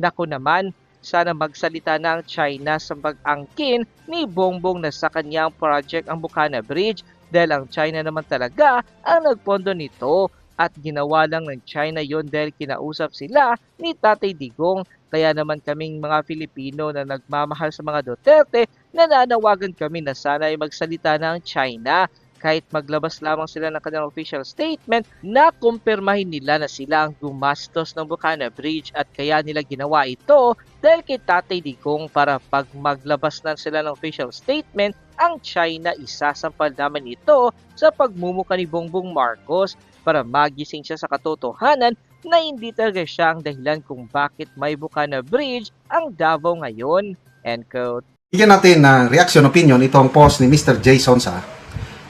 Naku naman, sana magsalita na ang China sa pag-angkin ni Bongbong na sa kanyang project ang Bukana Bridge dahil ang China naman talaga ang nagpondo nito at ginawa lang ng China yon dahil kinausap sila ni Tatay Digong. Kaya naman kaming mga Filipino na nagmamahal sa mga Duterte, nananawagan kami na sana ay magsalita na ang China kahit maglabas lamang sila ng kanilang official statement na kumpirmahin nila na sila ang gumastos ng Bukana Bridge at kaya nila ginawa ito dahil kay Tatay Digong para pag maglabas na sila ng official statement, ang China isasampal naman ito sa pagmumuka ni Bongbong Marcos para magising siya sa katotohanan na hindi talaga siya ang dahilan kung bakit may Bukana Bridge ang Davao ngayon. End quote. Bigyan natin ng reaction opinion itong post ni Mr. Jason sa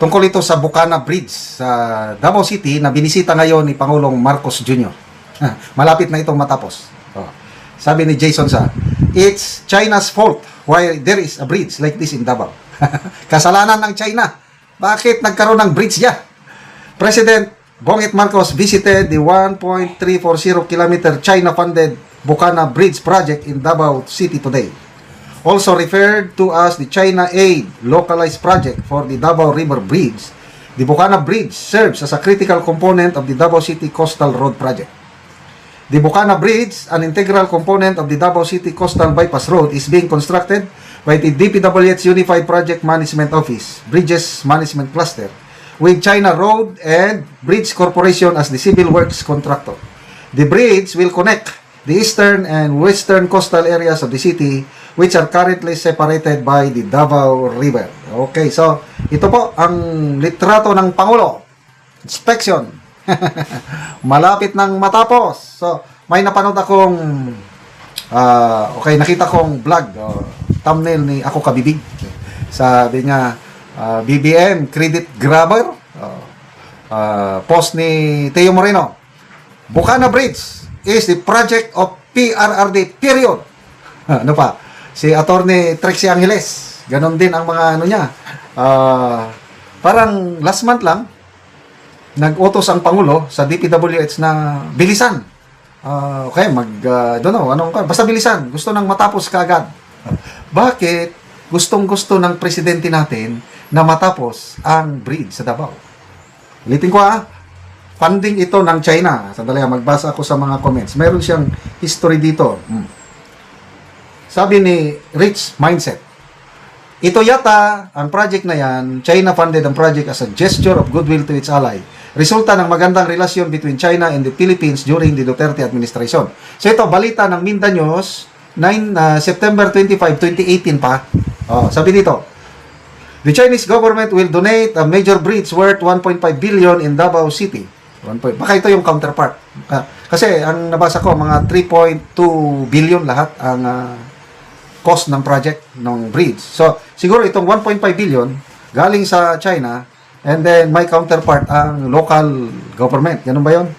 tungkol ito sa Bukana Bridge sa Davao City na binisita ngayon ni Pangulong Marcos Jr. Malapit na itong matapos. Sabi ni Jason sa, it's China's fault why there is a bridge like this in Davao. Kasalanan ng China. Bakit nagkaroon ng bridge niya? President Bongbong Marcos visited the 1.340 km China-funded Bukana Bridge project in Davao City today. Also referred to as the China Aid Localized Project for the Davao River Bridge, the Bukana Bridge serves as a critical component of the Davao City Coastal Road Project. The Bukana Bridge, an integral component of the Davao City Coastal Bypass Road, is being constructed by the DPWH Unified Project Management Office, Bridges Management Cluster, with China Road and Bridge Corporation as the civil works contractor. The bridge will connect the eastern and western coastal areas of the city which are currently separated by the Davao River. Okay, so ito po ang litrato ng Pangulo. Inspection. Malapit nang matapos. So, may napanood akong nakita kong vlog, thumbnail ni Ako Kabibig. Sabi niya, BBM credit grabber. Post ni Teo Moreno. Bukana Bridge is the project of PRRD, period. Ano pa? Si Attorney Trixie Angeles, ganon din ang mga ano niya. Parang last month lang, nag-utos ang Pangulo sa DPWH na bilisan. Okay, don't know, basta bilisan. Gusto nang matapos kaagad. Bakit gustong-gusto ng presidente natin na matapos ang bridge sa Davao? Ulitin ko funding ito ng China. Sandali, magbasa ako sa mga comments. Meron siyang history dito. Sabi ni Rich Mindset, ito yata, ang project na yan, China funded ang project as a gesture of goodwill to its ally. Resulta ng magandang relasyon between China and the Philippines during the Duterte administration. So ito, balita ng Mindanews, September 25, 2018 pa. Sabi dito, the Chinese government will donate a major bridge worth 1.5 billion in Davao City. Baka ito yung counterpart. Kasi ang nabasa ko, mga 3.2 billion lahat ang cost ng project ng bridge. So, siguro itong 1.5 billion galing sa China and then may counterpart ang local government. Ganun ba yun?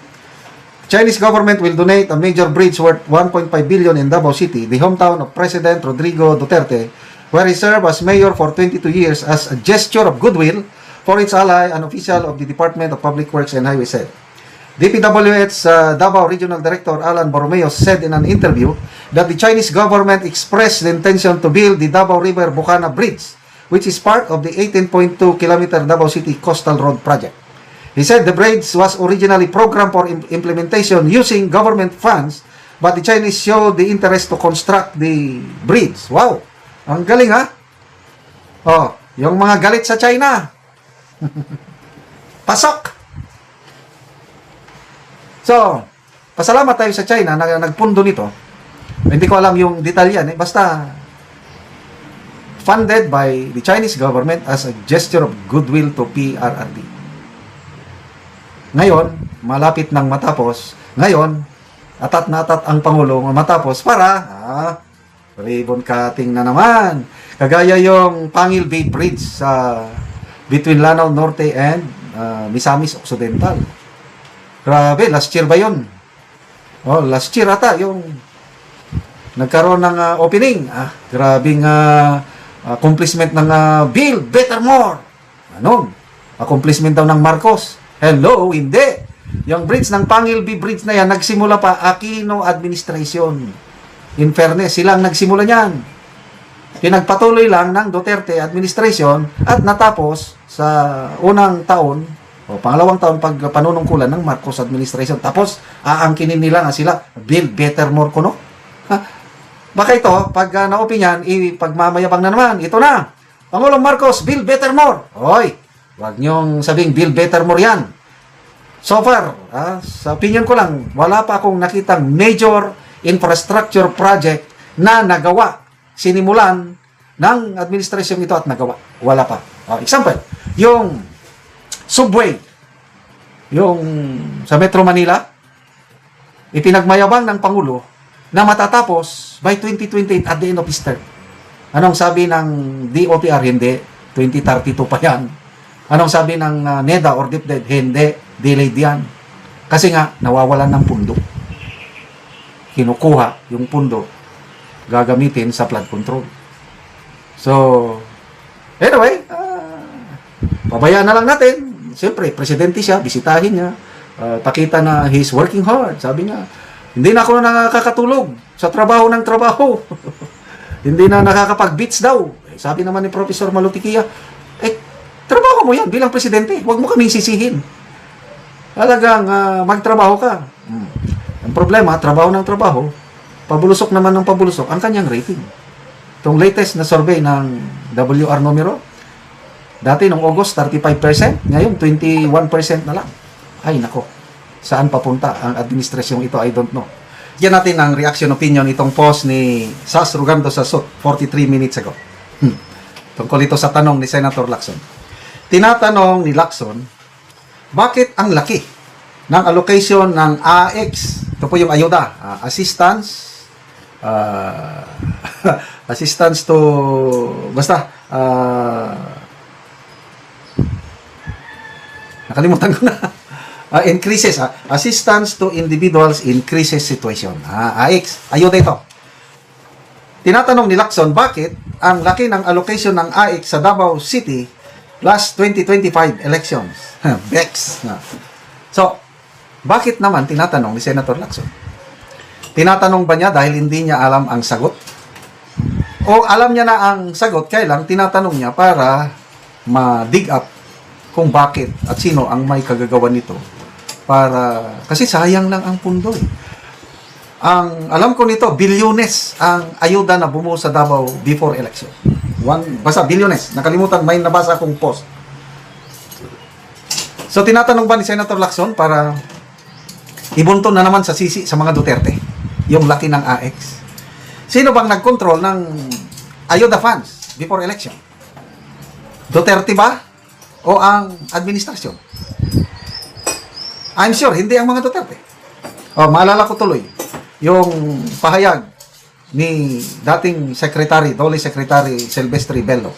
Chinese government will donate a major bridge worth 1.5 billion in Davao City, the hometown of President Rodrigo Duterte, where he served as mayor for 22 years as a gesture of goodwill for its ally, an official of the Department of Public Works and Highways said. DPWH Davao Regional Director Alan Borromeo said in an interview that the Chinese government expressed the intention to build the Davao River Bukana Bridge, which is part of the 18.2 km Davao City Coastal Road Project. He said the bridge was originally programmed for implementation using government funds, but the Chinese showed the interest to construct the bridge. Wow! Ang galing yung mga galit sa China. Pasok! So, pasalamat tayo sa China na nagpundo nito. Hindi ko alam yung detalyan. Basta, funded by the Chinese government as a gesture of goodwill to PRRD. Ngayon, malapit nang matapos. Ngayon, atat na atat ang Pangulo matapos para, ribbon cutting na naman. Kagaya yung Pangil Bay Bridge sa between Lanao Norte and Misamis Occidental. Grabe, last year ba yun? Last year ata, yung nagkaroon ng opening. Grabing accomplishment ng Build Better More. Accomplishment daw ng Marcos. Hello, hindi. Yung bridge ng Pangil Bay Bridge na yan, nagsimula pa Aquino administration. In fairness, sila ang nagsimula niyan. Pinagpatuloy lang ng Duterte administration at natapos sa unang taon o pangalawang taon pag panunungkulan ng Marcos administration. Tapos, aangkinin nila na sila, build better more kuno. Ha? Baka ito, pag naopinyan, ipagmamayabang na naman. Ito na, Pangulong Marcos, build better more. Hoy, wag niyong sabing build better more yan. So far, sa opinion ko lang, wala pa akong nakitang major infrastructure project na nagawa, sinimulan ng administrasyon ito at nagawa. Wala pa. Example, yung subway, yung sa Metro Manila, ipinagmayabang ng Pangulo na matatapos by 2028 at the end of his term. Anong sabi ng DOTR? Hindi. 2032 pa yan. Anong sabi ng NEDA or DepEd? Hindi. Delayed yan. Kasi nga, nawawalan ng pundo. Kinukuha yung pundo, gagamitin sa flood control. So, anyway, pabayaan na lang natin. Siyempre, presidente siya, bisitahin niya, pakita na he's working hard. Sabi niya, hindi na ako nakakatulog sa trabaho ng trabaho. Hindi na nakakapag-beats daw. Sabi naman ni Professor Malutikia, trabaho mo yan bilang presidente. Huwag mo kaming sisihin. Talagang magtrabaho ka. Ang problema, trabaho ng trabaho, pabulusok naman ng pabulusok ang kanyang rating. Itong latest na survey ng WR numero, dati noong August, 35%, ngayon 21% na lang. Ay, nako. Saan papunta ang administrasyong ito? I don't know. Yan natin ang reaction opinion itong post ni Sas Rugando Sasot 43 minutes ago. Tungkol ito sa tanong ni Senator Lacson. Tinatanong ni Lacson, bakit ang laki ng allocation ng AX? Ito po yung ayuda, assistance, assistance to, basta, nakalimutan ko na. Increases, assistance to individuals in crisis situation. AX, ayuda ito. Tinatanong ni Lacson, bakit ang laki ng allocation ng AX sa Davao City last 2025 elections? BEX. So, bakit naman tinatanong ni Senator Lacson? Tinatanong ba niya dahil hindi niya alam ang sagot? O alam niya na ang sagot, kaya lang tinatanong niya para ma-dig up kung bakit at sino ang may kagagawan nito. Kasi sayang lang ang pundo eh. Ang alam ko nito, bilyones ang ayuda na bumuo sa Davao before election. Basta bilyones. Nakalimutan, may nabasa akong post. So, tinatanong ba ni Senator Lacson para ibunton na naman sa sisi sa mga Duterte yung laki ng AX? Sino bang nag-control ng ayuda funds before election? Duterte ba? O ang administrasyon? I'm sure, hindi ang mga Duterte. Maalala ko tuloy, yung pahayag ni dating Secretary, Dole Secretary Silvestre Bello,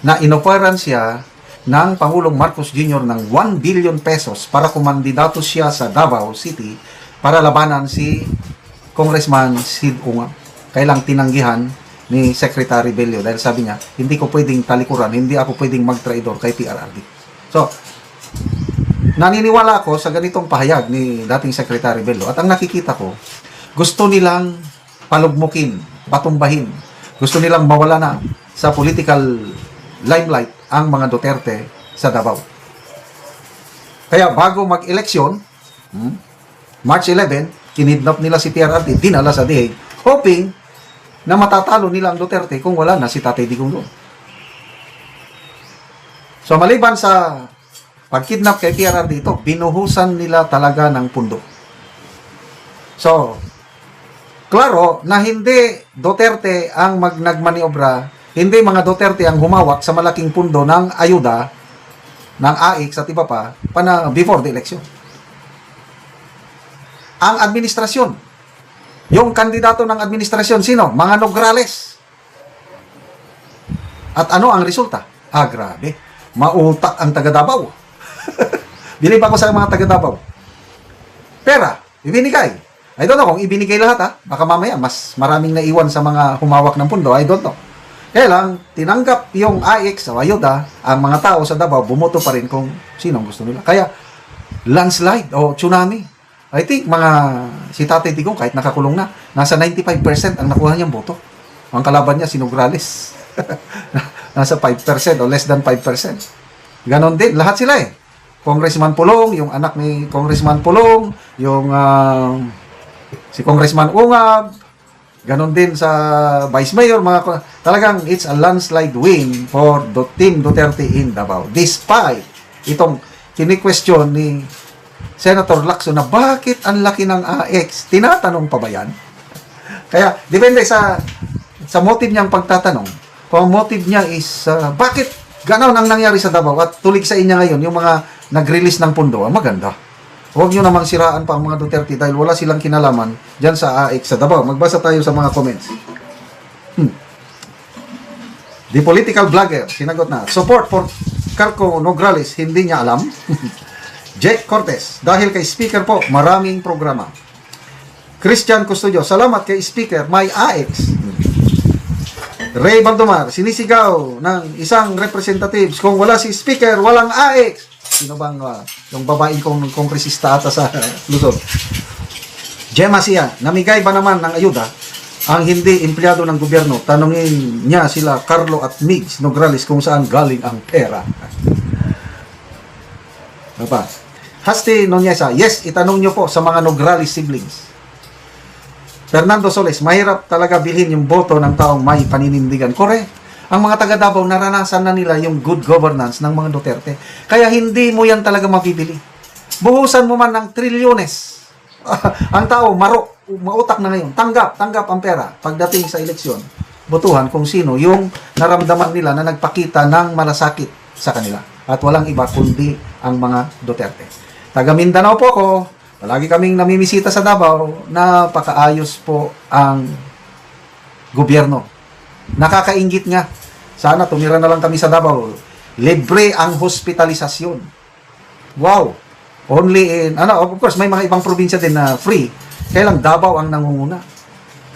na inoferan siya ng Pangulong Marcos Jr. ng 1 billion pesos para kumandidato siya sa Davao City para labanan si Congressman Sid Unga. Kailang tinanggihan ni Secretary Bello dahil sabi niya, hindi ko pwedeng talikuran, hindi ako pwedeng mag-traidor kay PRRD. So, naniniwala ako sa ganitong pahayag ni dating Secretary Bello at ang nakikita ko, gusto nilang palugmukin, patumbahin. Gusto nilang mawala na sa political limelight ang mga Duterte sa Davao. Kaya bago mag-eleksyon, March 11, kinidnap nila si PRRD, dinala sa DA, hoping na matatalo nila ang Duterte kung wala na si Tatay Digong doon. So maliban sa pag-kidnap kay PRRD ito, binuhusan nila talaga ng pundo. So, klaro na hindi Duterte ang nagmaniobra, hindi mga Duterte ang humawak sa malaking pundo ng ayuda ng AX at iba pa before the election. Ang administrasyon, yung kandidato ng administrasyon, sino? Mga Nograles. At ano ang resulta? Grabe. Mautak ang taga Davao. Bilib ako sa mga taga Davao. Pera, ibinigay. I don't know kung ibinigay lahat Baka mamaya mas maraming naiwan sa mga humawak ng pundo. I don't know. Kaya lang, tinanggap yung AX o ayuda, ang mga tao sa Davao, bumoto pa rin kung sino gusto nila. Kaya, landslide o tsunami. I think si Tatay Digong kahit nakakulong na, nasa 95% ang nakuha niyang boto. Ang kalaban niya si Nograles. Nasa 5% o less than 5%. Ganon din, lahat sila eh. Congressman Pulong, yung anak ni Congressman Pulong, yung si Congressman Ungab, ganon din sa Vice Mayor, talagang it's a landslide win for Team Duterte in Davao. Despite itong kini-question ni Senator Lacson na bakit ang laki ng AX, tinatanong pa ba yan? Kaya, depende sa motive niyang pagtatanong. Kung ang motive niya is, bakit gano'n ang nangyari sa Davao at tulig sa inya ngayon, yung mga nag-release ng pundo, maganda. Huwag nyo namang siraan pa ang mga Duterte dahil wala silang kinalaman dyan sa AX sa Davao. Magbasa tayo sa mga comments. The political blogger, sinagot na, support for Carco Nograles, hindi niya alam. Jake Cortez, dahil kay speaker po, maraming programa. Christian Custodio, salamat kay speaker, may AX. Ray Baldomar, sinisigaw ng isang representatives, kung wala si speaker, walang AX. Sino bang yung babaeng kongresista ata sa Luzon? Gemma Sia, namigay ba naman ng ayuda ang hindi empleyado ng gobyerno? Tanungin niya sila Carlo at Migs Nograles kung saan galing ang pera. Ano pa? Hasti Nonyesa, yes, itanong nyo po sa mga Nograles siblings. Fernando Soles, mahirap talaga bilhin yung boto ng taong may paninindigan. Correct. Ang mga taga Davao, naranasan na nila yung good governance ng mga Duterte. Kaya hindi mo yan talaga mabibili. Buhusan mo man ng trilyones. Ang tao, mautak na ngayon. Tanggap ang pera pagdating sa eleksyon. Botuhan kung sino yung naramdaman nila na nagpakita ng malasakit sa kanila. At walang iba kundi ang mga Duterte. Taga Mindanao po ako. Palagi kaming namimisita sa Davao. Napakaayos po ang gobyerno. Nakakaingit nga. Sana tumira na lang kami sa Davao. Libre ang hospitalisasyon. Wow. Only in, of course, may mga ibang probinsya din na free. Kaya lang Davao ang nangunguna.